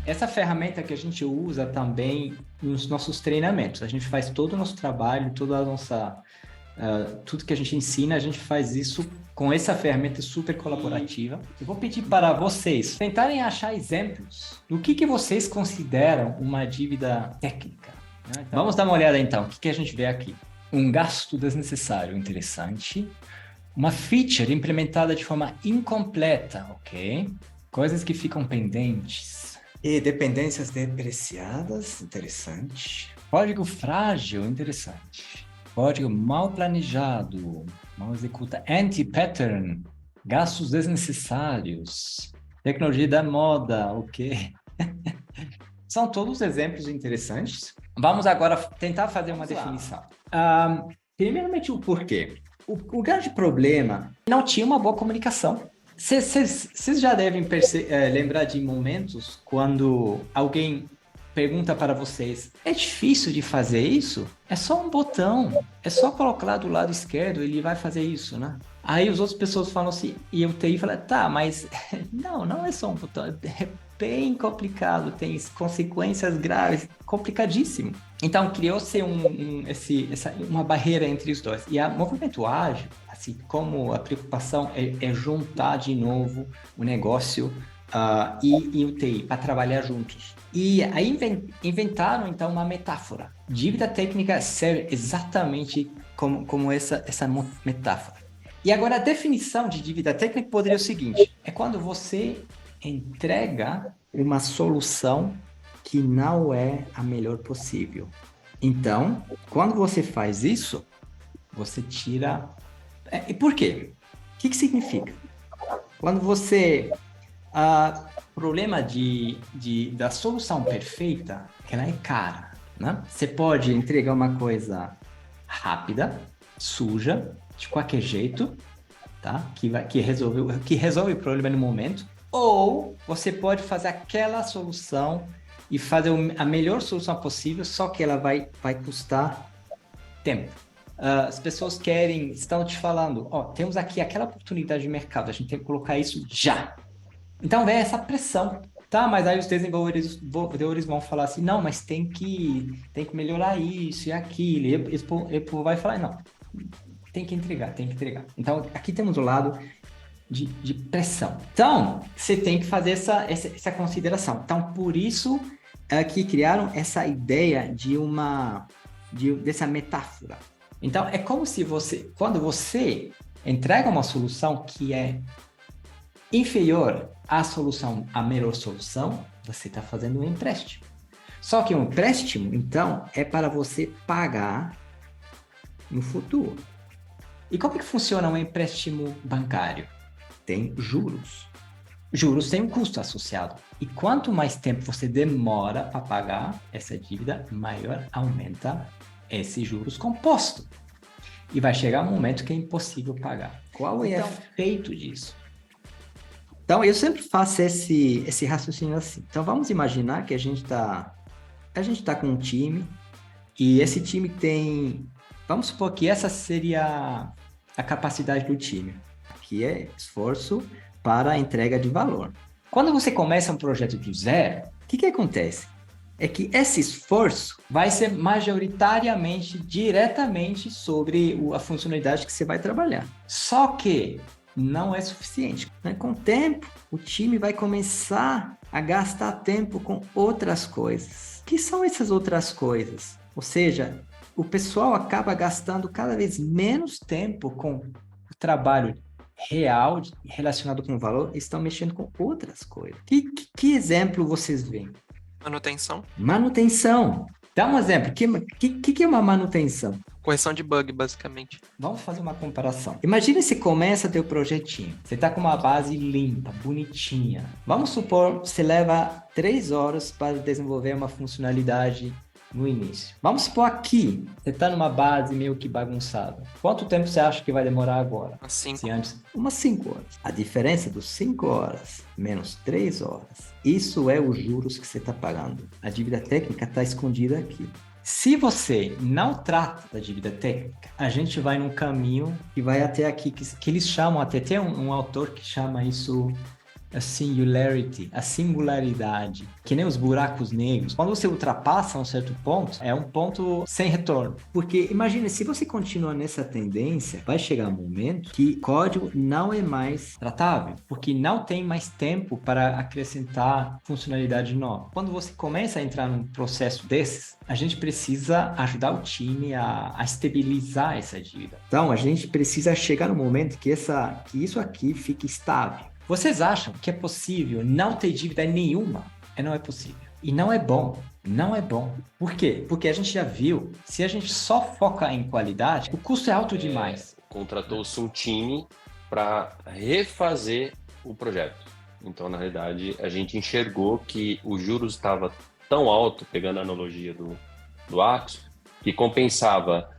essa ferramenta que a gente usa também nos nossos treinamentos. A gente faz todo o nosso trabalho, toda a nossa, tudo que a gente ensina, a gente faz isso com essa ferramenta super colaborativa. Eu vou pedir para vocês tentarem achar exemplos do que vocês consideram uma dívida técnica. Né? Então, vamos dar uma olhada então. O que a gente vê aqui? Um gasto desnecessário interessante. Uma feature implementada de forma incompleta, ok? Coisas que ficam pendentes. E dependências depreciadas, interessante. Código frágil, interessante. Código mal planejado, mal executa. Anti-pattern, gastos desnecessários. Tecnologia da moda, ok? São todos exemplos interessantes. Vamos agora tentar fazer uma definição. Primeiramente, o porquê. O grande problema não tinha uma boa comunicação. Vocês já devem lembrar de momentos quando alguém pergunta para vocês: é difícil de fazer isso? É só um botão, é só colocar do lado esquerdo, ele vai fazer isso, né? Aí as outras pessoas falam assim, e o TI fala: tá, mas não é só um botão, é bem complicado, tem consequências graves, complicadíssimo. Então criou-se uma barreira entre os dois. E o movimento ágil, assim como a preocupação é juntar de novo o negócio e o TI para trabalhar juntos. E aí inventaram então uma metáfora. Dívida técnica serve exatamente como essa metáfora. E agora a definição de dívida técnica poderia ser o seguinte: é quando você entrega uma solução que não é a melhor possível. Então, quando você faz isso, você tira... E por quê? O que significa? Quando você... problema da solução perfeita, que ela é cara, né? Você pode entregar uma coisa rápida, suja, de qualquer jeito, tá? Que resolve o problema no momento, ou você pode fazer aquela solução e fazer a melhor solução possível, só que ela vai custar tempo. As pessoas estão te falando, temos aqui aquela oportunidade de mercado, a gente tem que colocar isso já. Então vem essa pressão, tá? Mas aí os desenvolvedores vão falar assim, não, mas tem que melhorar isso e aquilo. E Apple vai falar, não, tem que entregar. Então aqui temos o lado de pressão. Então, você tem que fazer essa consideração. Então, por isso que criaram essa ideia dessa metáfora. Então, é como se quando você entrega uma solução que é inferior à melhor solução, você está fazendo um empréstimo. Só que um empréstimo, então, é para você pagar no futuro. E como que funciona um empréstimo bancário? Tem juros. Juros têm um custo associado. E quanto mais tempo você demora para pagar essa dívida, maior aumenta esse juros composto. E vai chegar um momento que é impossível pagar. Qual é o efeito disso? Então, eu sempre faço esse raciocínio assim. Então, vamos imaginar que a gente tá com um time e esse time tem... Vamos supor que essa seria a capacidade do time, que é esforço para a entrega de valor. Quando você começa um projeto do zero, o que acontece? É que esse esforço vai ser majoritariamente, diretamente sobre a funcionalidade que você vai trabalhar. Só que não é suficiente. Com o tempo, o time vai começar a gastar tempo com outras coisas. O que são essas outras coisas? Ou seja, o pessoal acaba gastando cada vez menos tempo com o trabalho real relacionado com o valor, estão mexendo com outras coisas. Que exemplo vocês veem? Manutenção. Dá um exemplo. Que é uma manutenção? Correção de bug, basicamente. Vamos fazer uma comparação. Imagina se começa teu projetinho. Você está com uma base limpa, bonitinha. Vamos supor que você leva 3 horas para desenvolver uma funcionalidade no início. Vamos supor aqui, você está numa base meio que bagunçada. Quanto tempo você acha que vai demorar agora? Umas 5 horas. A diferença dos 5 horas menos 3 horas, isso é os juros que você está pagando. A dívida técnica está escondida aqui. Se você não trata da dívida técnica, a gente vai num caminho que vai até aqui, que eles chamam, até tem um autor que chama isso a singularity, a singularidade, que nem os buracos negros. Quando você ultrapassa um certo ponto, é um ponto sem retorno. Porque imagine, se você continua nessa tendência, vai chegar um momento que código não é mais tratável, porque não tem mais tempo para acrescentar funcionalidade nova. Quando você começa a entrar num processo desses, a gente precisa ajudar o time a estabilizar essa dívida. Então, a gente precisa chegar no momento que isso aqui fique estável. Vocês acham que é possível não ter dívida nenhuma? Não é possível. E não é bom. Não é bom. Por quê? Porque a gente já viu, se a gente só foca em qualidade, o custo é alto demais. Contratou-se um time para refazer o projeto. Então, na realidade, a gente enxergou que os juros estava tão alto, pegando a analogia do Axo, que compensava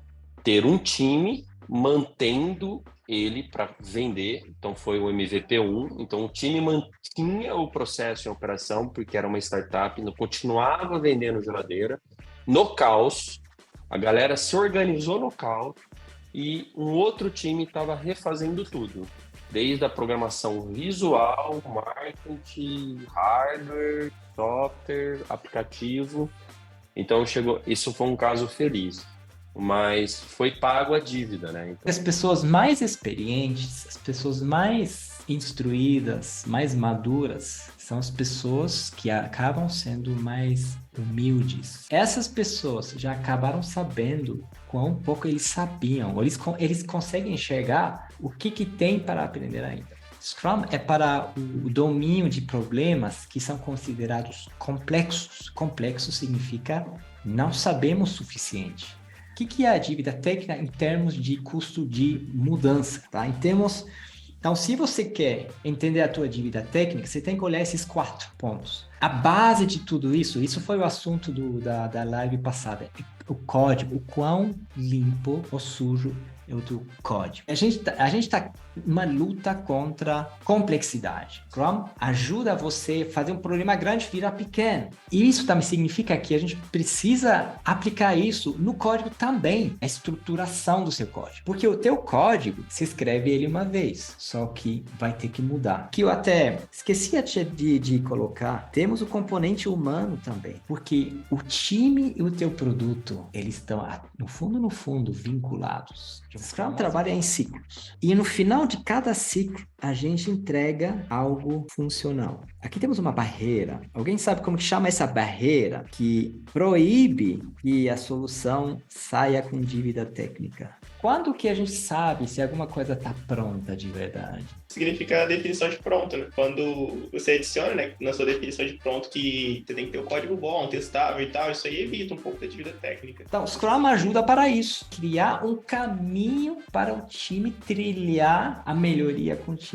ter um time mantendo ele para vender. Então foi o MVP1, então o time mantinha o processo em operação, porque era uma startup, não continuava vendendo geladeira. No caos, a galera se organizou no caos e um outro time estava refazendo tudo, desde a programação visual, marketing, hardware, software, aplicativo. Então isso foi um caso feliz. Mas foi pago a dívida, né? Então... As pessoas mais experientes, as pessoas mais instruídas, mais maduras, são as pessoas que acabam sendo mais humildes. Essas pessoas já acabaram sabendo quão pouco eles sabiam, ou eles conseguem enxergar o que tem para aprender ainda. Scrum é para o domínio de problemas que são considerados complexos. Complexo significa não sabemos o suficiente. O que é a dívida técnica em termos de custo de mudança? Tá? Então, se você quer entender a tua dívida técnica, você tem que olhar esses 4 pontos. A base de tudo isso foi o assunto da live passada, o código, o quão limpo ou sujo é o teu código. A gente tá numa luta contra complexidade. Scrum ajuda você a fazer um problema grande virar pequeno. E isso também significa que a gente precisa aplicar isso no código também, a estruturação do seu código. Porque o teu código, você escreve ele uma vez, só que vai ter que mudar. Que eu até esqueci de colocar, temos o componente humano também, porque o time e o teu produto, eles estão, no fundo, vinculados. O Scrum trabalha em ciclos. E no final de cada ciclo, a gente entrega algo funcional. Aqui temos uma barreira. Alguém sabe como que chama essa barreira que proíbe que a solução saia com dívida técnica? Quando que a gente sabe se alguma coisa está pronta de verdade? Significa a definição de pronto, né? Quando você adiciona, né, na sua definição de pronto que você tem que ter o código bom, testável e tal, isso aí evita um pouco da dívida técnica. Então, o Scrum ajuda para isso. Criar um caminho para o time trilhar a melhoria contínua.